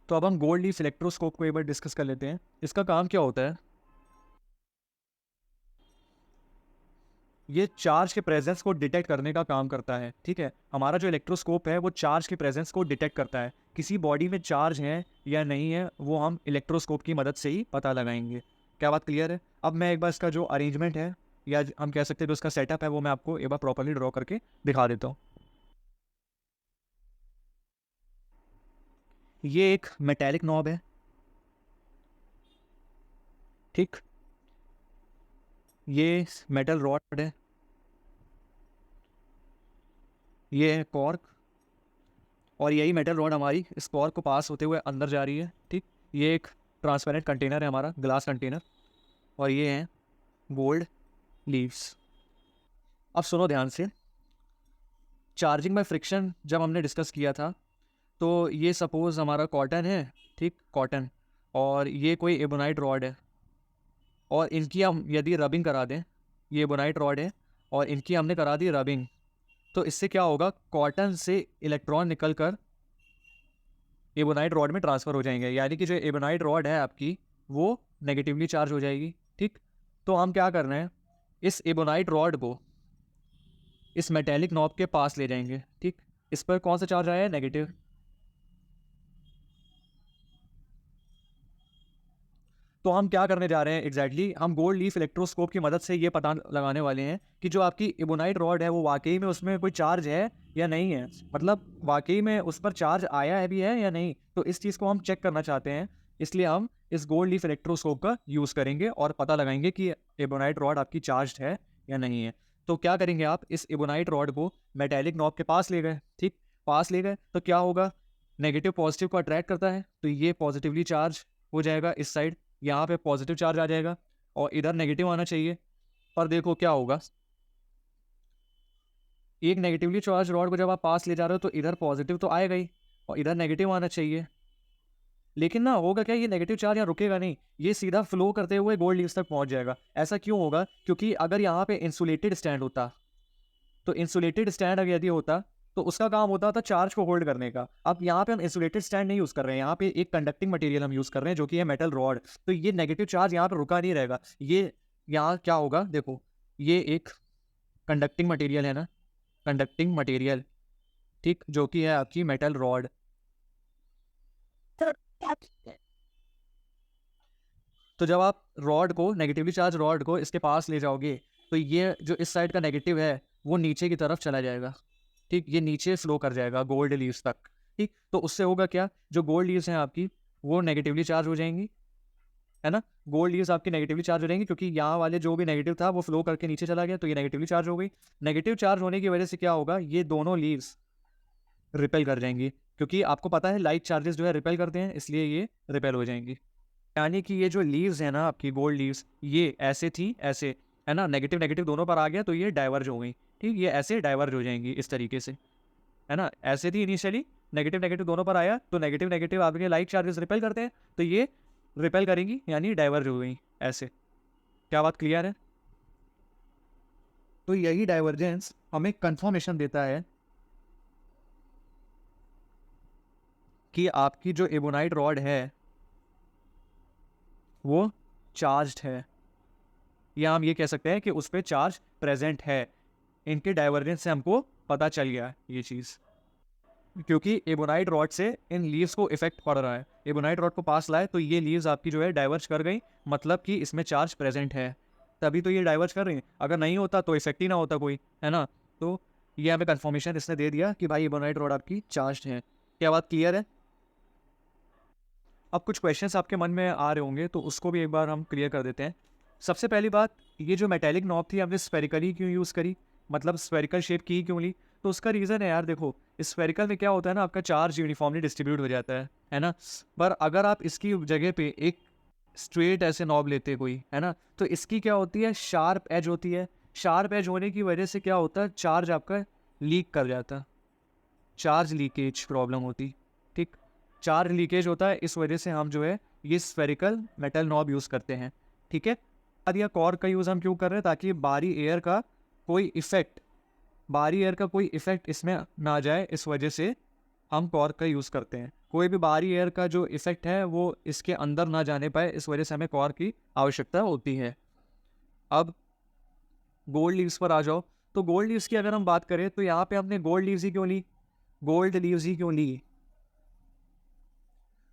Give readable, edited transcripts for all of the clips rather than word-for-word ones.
तो अब हम गोल्ड लीफ इलेक्ट्रोस्कोप को एक बार डिस्कस कर लेते हैं। इसका काम क्या होता है? ये चार्ज के प्रेजेंस को डिटेक्ट करने का काम करता है। ठीक है, हमारा जो इलेक्ट्रोस्कोप है वो चार्ज के प्रेजेंस को डिटेक्ट करता है। किसी बॉडी में चार्ज है या नहीं है वो हम इलेक्ट्रोस्कोप की मदद से ही पता लगाएंगे। क्या बात क्लियर है? अब मैं एक बार इसका जो अरेंजमेंट है या हम कह सकते हैं जो इसका सेटअप है वो मैं आपको एक बार प्रॉपरली ड्रॉ करके दिखा देता हूँ। ये एक मेटेलिक नॉब है। ठीक, ये मेटल रॉड है। ये है कॉर्क, और यही मेटल रॉड हमारी इस कॉर्क को पास होते हुए अंदर जा रही है। ठीक, ये एक ट्रांसपेरेंट कंटेनर है, हमारा ग्लास कंटेनर, और ये है गोल्ड लीव्स। अब सुनो ध्यान से, चार्जिंग बाय फ्रिक्शन जब हमने डिस्कस किया था तो ये सपोज हमारा कॉटन है। ठीक, कॉटन, और ये कोई एबोनाइट रॉड है, और इनकी हम यदि रबिंग करा दें, ये एबोनाइट रॉड है और इनकी हमने करा दी रबिंग, तो इससे क्या होगा, कॉटन से इलेक्ट्रॉन निकल कर एबोनाइट रॉड में ट्रांसफर हो जाएंगे, यानी कि जो एबोनाइट रॉड है आपकी वो नेगेटिवली चार्ज हो जाएगी। ठीक, तो हम क्या कर रहे हैं, इस एबोनाइट रॉड को इस मेटेलिक नॉब के पास ले जाएंगे। ठीक, इस पर कौन सा चार्ज आया है, नेगेटिव। तो हम क्या करने जा रहे हैं एग्जैक्टली, हम गोल्ड लीफ इलेक्ट्रोस्कोप की मदद से ये पता लगाने वाले हैं कि जो आपकी एबोनाइट रॉड है वो वाकई में उसमें कोई चार्ज है या नहीं है, मतलब वाकई में उस पर चार्ज आया है भी है या नहीं। तो इस चीज़ को हम चेक करना चाहते हैं, इसलिए हम इस गोल्ड लीफ इलेक्ट्रोस्कोप का यूज़ करेंगे और पता लगाएंगे कि एबोनाइट रॉड आपकी चार्ज है या नहीं है। तो क्या करेंगे, आप इस एबोनाइट रॉड को मेटेलिक नॉब के पास ले गए। ठीक, पास ले गए तो क्या होगा, नेगेटिव पॉजिटिव को अट्रैक्ट करता है तो ये पॉजिटिवली चार्ज हो जाएगा इस साइड, यहाँ पे पॉजिटिव चार्ज आ जाएगा और इधर नेगेटिव आना चाहिए। पर देखो क्या होगा, एक नेगेटिवली चार्ज रॉड को जब आप पास ले जा रहे हो तो इधर पॉजिटिव तो आएगा ही और इधर नेगेटिव आना चाहिए। लेकिन ना होगा क्या, ये नेगेटिव चार्ज यहाँ रुकेगा नहीं, ये सीधा फ्लो करते हुए गोल्ड लीव्स तक पहुंच जाएगा। ऐसा क्यों होगा, क्योंकि अगर यहाँ पे इंसुलेटेड स्टैंड होता, तो इंसुलेटेड स्टैंड अगर यदि होता तो उसका काम होता था चार्ज को होल्ड करने का। अब यहाँ पे हम इंसुलेटेड स्टैंड नहीं यूज कर रहे हैं, यहाँ पे एक कंडक्टिंग मटेरियल हम यूज कर रहे हैं जो कि है मेटल रॉड। तो ये नेगेटिव चार्ज यहाँ पे रुका नहीं रहेगा, ये यहाँ क्या होगा, देखो ये एक कंडक्टिंग मटेरियल है ना, कंडक्टिंग मटेरियल, ठीक, जो कि है आपकी मेटल रॉड। तो जब आप रॉड को, नेगेटिवली चार्ज रॉड को इसके पास ले जाओगे तो ये जो इस साइड का नेगेटिव है वो नीचे की तरफ चला जाएगा। ठीक, ये नीचे फ्लो कर जाएगा गोल्ड लीव्स तक। ठीक, तो उससे होगा क्या, जो गोल्ड लीव्स हैं आपकी वो नेगेटिवली चार्ज हो जाएंगी, है ना। गोल्ड लीव्स आपकी नेगेटिवली चार्ज हो जाएंगी क्योंकि यहाँ वाले जो भी नेगेटिव था वो फ्लो करके नीचे चला गया, तो ये नेगेटिवली चार्ज हो गई। नेगेटिव चार्ज होने की वजह से क्या होगा, ये दोनों लीव्स रिपेल कर जाएंगी, क्योंकि आपको पता है लाइट चार्जेस जो है रिपेल करते हैं, इसलिए ये रिपेल हो जाएंगी। यानी कि ये जो लीव्स है ना आपकी गोल्ड लीव्स, ये ऐसे थी ऐसे, है ना, नेगेटिव नेगेटिव दोनों पर आ गया तो ये डाइवर्ज हो गई। ठीक, ये ऐसे डाइवर्ज हो जाएंगी इस तरीके से, है ना। ऐसे थी इनिशियली, नेगेटिव नेगेटिव दोनों पर आया तो नेगेटिव नेगेटिव आपके लाइट चार्जेस रिपेल करते हैं, तो ये रिपेल करेंगी यानी डाइवर्ज हो गई ऐसे। क्या बात क्लियर है? तो यही डाइवर्जेंस हमें कंफर्मेशन देता है कि आपकी जो एबोनाइट रॉड है वो चार्ज्ड है, या हम ये कह सकते हैं कि उस पर चार्ज प्रेजेंट है। इनके डाइवर्जेंस से हमको पता चल गया ये चीज़, क्योंकि एबोनाइट रॉड से इन लीव्स को इफेक्ट पड़ रहा है। एबोनाइट रॉड को पास लाए तो ये लीव्स आपकी जो है डाइवर्ज कर गई, मतलब कि इसमें चार्ज प्रेजेंट है, तभी तो ये डाइवर्ज कर रही हैं। अगर नहीं होता तो इफेक्ट ही ना होता कोई, है ना। तो ये हमें कंफर्मेशन इसने दे दिया कि भाई एबोनाइट रॉड आपकी चार्ज है। क्या बात क्लियर है? अब कुछ क्वेश्चंस आपके मन में आ रहे होंगे तो उसको भी एक बार हम क्लियर कर देते हैं। सबसे पहली बात, ये जो मेटेलिक नॉब थी हमने स्फेरिकली क्यों यूज़ करी, मतलब स्फेरिकल शेप की क्यों ली? तो उसका रीज़न है यार, देखो स्फेरिकल में क्या होता है ना, आपका चार्ज यूनिफॉर्मली डिस्ट्रीब्यूट हो जाता है ना। पर अगर आप इसकी जगह पे एक स्ट्रेट ऐसे नॉब लेते कोई, है ना, तो इसकी क्या होती है, शार्प एज होती है। शार्प एज होने की वजह से क्या होता है, चार्ज आपका लीक कर जाता, चार्ज लीकेज प्रॉब्लम होती। ठीक, चार्ज लीकेज होता है, इस वजह से हम जो है ये स्फेरिकल मेटल नॉब यूज़ करते हैं। ठीक है, अब यह कॉर्क का यूज़ हम क्यों कर रहे हैं, ताकि बाहरी एयर का कोई इफेक्ट, बाहरी एयर का कोई इफेक्ट इसमें ना जाए, इस वजह से हम कॉर्क का यूज़ करते हैं। कोई भी बाहरी एयर का जो इफ़ेक्ट है वो इसके अंदर ना जाने पाए, इस वजह से हमें कॉर की आवश्यकता होती है। अब गोल्ड लीव्स पर आ जाओ, तो गोल्ड लीव्स की अगर हम बात करें तो यहाँ पे हमने गोल्ड लीव्स ही क्यों ली? गोल्ड लीव्स ही क्यों ली?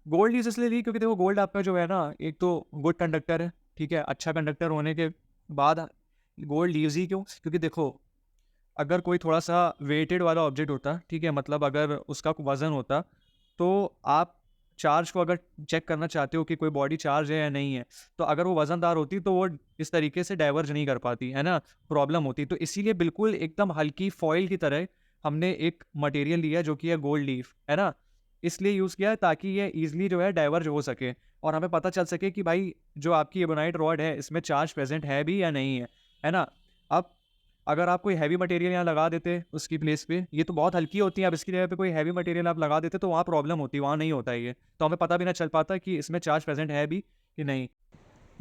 गोल्ड लीव्स इसलिए ली क्योंकि देखो गोल्ड आपका जो है ना, एक तो गुड कंडक्टर है, ठीक है? अच्छा कंडक्टर होने के बाद गोल्ड लीव्स ही क्यों? क्योंकि देखो अगर कोई थोड़ा-सा वेटेड वाला ऑब्जेक्ट होता, ठीक है? मतलब अगर उसका वज़न होता, तो आप चार्ज को अगर चेक करना चाहते हो कि कोई बॉडी चार्ज है या नहीं है, तो अगर वो वज़नदार होती तो वो इस तरीके से डाइवर्ज नहीं कर पाती, है ना? प्रॉब्लम होती। तो इसीलिए बिल्कुल एकदम हल्की फॉइल की तरह हमने एक मटेरियल लिया जो कि है गोल्ड लीफ, है ना? इसलिए यूज़ किया है ताकि ये ईज़िली जो है डाइवर्ज हो सके और हमें पता चल सके कि भाई जो आपकी एबोनाइट रॉड है, इसमें चार्ज प्रेज़ेंट है भी या नहीं है ना? अब अगर आप कोई हैवी मटेरियल यहाँ लगा देते उसकी प्लेस पे, ये तो बहुत हल्की होती है, अब इसकी जगह पे कोई हैवी मटेरियल आप लगा देते तो वहाँ प्रॉब्लम होती, वहाँ नहीं होता ये। तो हमें पता भी ना चल पाता कि इसमें चार्ज प्रेज़ेंट है भी कि नहीं।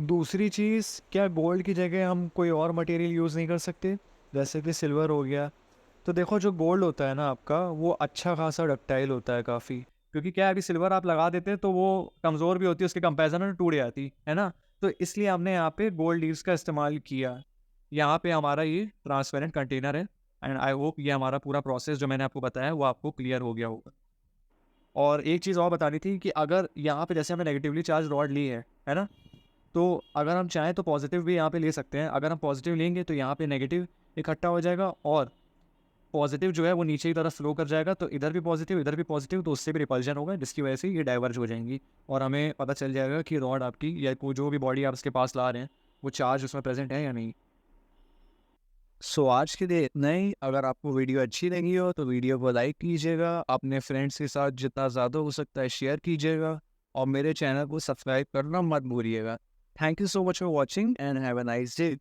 दूसरी चीज़, क्या गोल्ड की जगह हम कोई और मटेरियल यूज़ नहीं कर सकते? जैसे कि सिल्वर हो गया। तो देखो जो गोल्ड होता है ना आपका, वो अच्छा खासा डक्टाइल होता है काफ़ी। क्योंकि क्या है, अभी सिल्वर आप लगा देते तो वो कमज़ोर भी होती है, उसके कंपैरिज़न में टूट जाती, है ना? तो इसलिए हमने यहाँ पे गोल्ड लीव्स का इस्तेमाल किया। यहाँ पे हमारा ये ट्रांसपेरेंट कंटेनर है एंड आई होप ये हमारा पूरा प्रोसेस जो मैंने आपको बताया वो आपको क्लियर हो गया होगा। और एक चीज़ और बतानी थी कि अगर यहाँ पे जैसे हमने नेगेटिवली चार्ज रॉड ली है ना? तो अगर हम चाहें तो पॉजिटिव भी यहाँ पे ले सकते हैं। अगर हम पॉजिटिव लेंगे तो यहाँ पे नेगेटिव इकट्ठा हो जाएगा और पॉजिटिव जो है वो नीचे की तरफ फ्लो कर जाएगा, तो इधर भी पॉजिटिव, तो उससे भी रिपल्जन होगा जिसकी वजह से ये डाइवर्ज हो जाएंगी और हमें पता चल जाएगा कि रॉड आपकी या कोई जो भी बॉडी आप उसके पास ला रहे हैं वो चार्ज उसमें प्रेजेंट है या नहीं। सो आज के लिए इतना ही। अगर आपको वीडियो अच्छी लगी हो तो वीडियो को लाइक कीजिएगा, अपने फ्रेंड्स के साथ जितना ज़्यादा हो सकता है शेयर कीजिएगा और मेरे चैनल को सब्सक्राइब करना मत भूलिएगा। Thank you so much for watching and have a nice day.